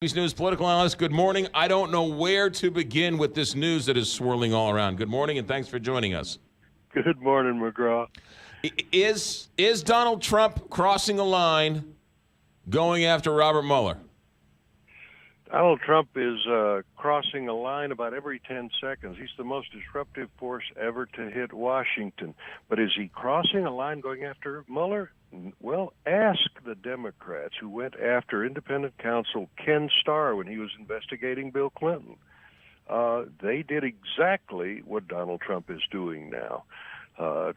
News political analyst, good morning. I don't know where to begin with this news that is swirling all around. Good morning, and thanks for joining us. Good morning, McGraw. Is Donald Trump crossing a line going after Robert Mueller? Donald Trump is crossing a line about every 10 seconds. He's the most disruptive force ever to hit Washington. But is he crossing a line going after Mueller? Well, ask the Democrats who went after independent counsel Ken Starr when he was investigating Bill Clinton. They did exactly what Donald Trump is doing now,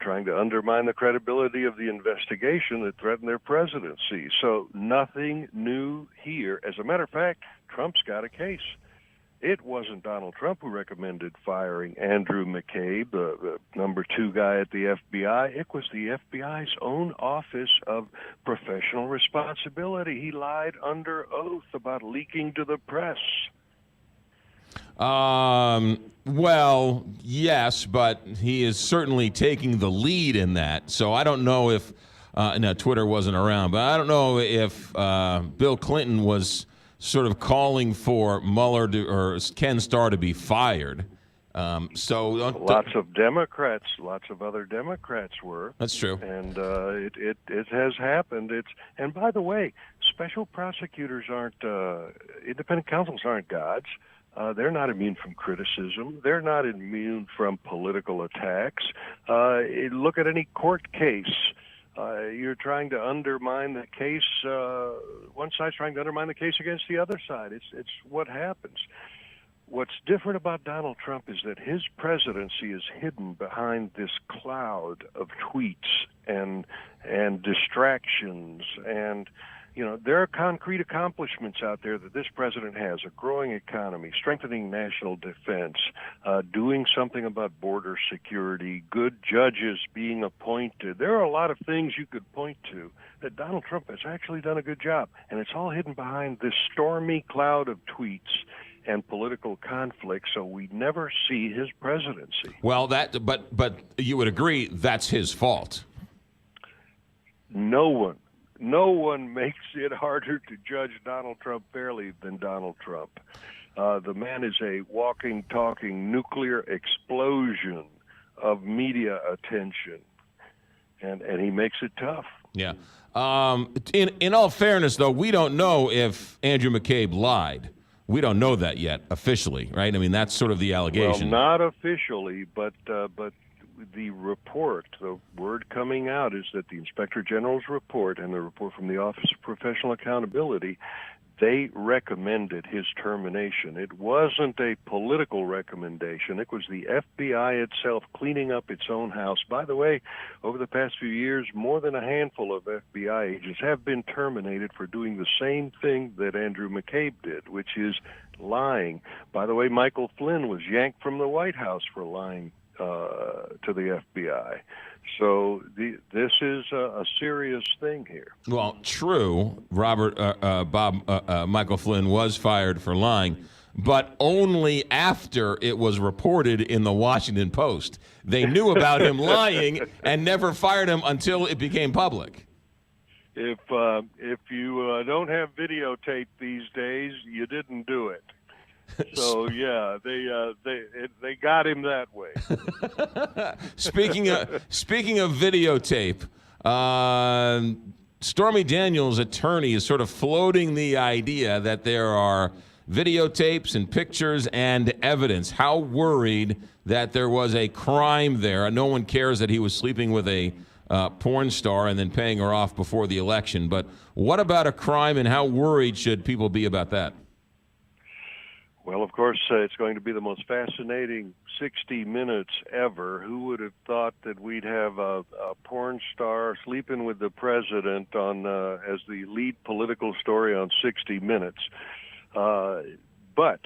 trying to undermine the credibility of the investigation that threatened their presidency. So nothing new here. As a matter of fact, Trump's got a case. It wasn't Donald Trump who recommended firing Andrew McCabe, the number 2 guy at the FBI. It was the FBI's own Office of Professional Responsibility. He lied under oath about leaking to the press. Well, yes, but he is certainly taking the lead in that. So I don't know if, no, Twitter wasn't around, but I don't know if Bill Clinton was sort of calling for Mueller or Ken Starr to be fired. Lots of Democrats, lots of other Democrats were. That's true. And it has happened. And by the way, special prosecutors aren't, independent counsels aren't gods. They're not immune from criticism. They're not immune from political attacks. Look at any court case. You're trying to undermine the case. One side's trying to undermine the case against the other side. It's what happens. What's different about Donald Trump is that his presidency is hidden behind this cloud of tweets and distractions, and there are concrete accomplishments out there that this president has: a growing economy, strengthening national defense, doing something about border security, good judges being appointed. There are a lot of things you could point to that Donald Trump has actually done a good job, and it's all hidden behind this stormy cloud of tweets and political conflict, so we never see his presidency. Well, but you would agree that's his fault. No one makes it harder to judge Donald Trump fairly than Donald Trump. The man is a walking, talking nuclear explosion of media attention, and he makes it tough. Yeah. In all fairness, though, we don't know if Andrew McCabe lied. We don't know that yet officially, right? I mean, that's sort of the allegation. Well, not officially, but the report, the word coming out is that the Inspector General's report and the report from the Office of Professional Accountability, they recommended his termination. It wasn't a political recommendation. It was the FBI itself cleaning up its own house. By the way, over the past few years, more than a handful of FBI agents have been terminated for doing the same thing that Andrew McCabe did, which is lying. By the way, Michael Flynn was yanked from the White House for lying to the FBI. So this is a serious thing here. Well, true. Michael Flynn was fired for lying, but only after it was reported in the Washington Post. They knew about him lying and never fired him until it became public. If you don't have videotape these days, you didn't do it. So yeah, they got him that way. Speaking of videotape, Stormy Daniels' attorney is sort of floating the idea that there are videotapes and pictures and evidence. How worried that there was a crime there. No one cares that he was sleeping with a porn star and then paying her off before the election. But what about a crime, and how worried should people be about that? Well, of course, it's going to be the most fascinating 60 Minutes ever. Who would have thought that we'd have a porn star sleeping with the president on as the lead political story on 60 Minutes? But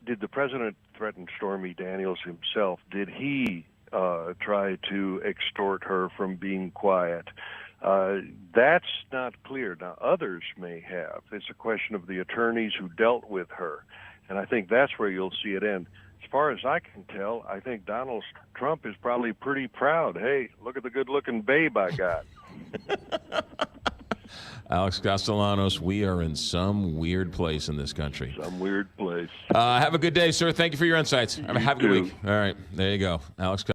did the president threaten Stormy Daniels himself? Did he try to extort her from being quiet? That's not clear. Now, others may have. It's a question of the attorneys who dealt with her, and I think that's where you'll see it end. As far as I can tell, I think Donald Trump is probably pretty proud. Hey, look at the good-looking babe I got. Alex Castellanos, we are in some weird place in this country. Some weird place. Have a good day, sir. Thank you for your insights. Have a good too. week. All right, there you go. Alex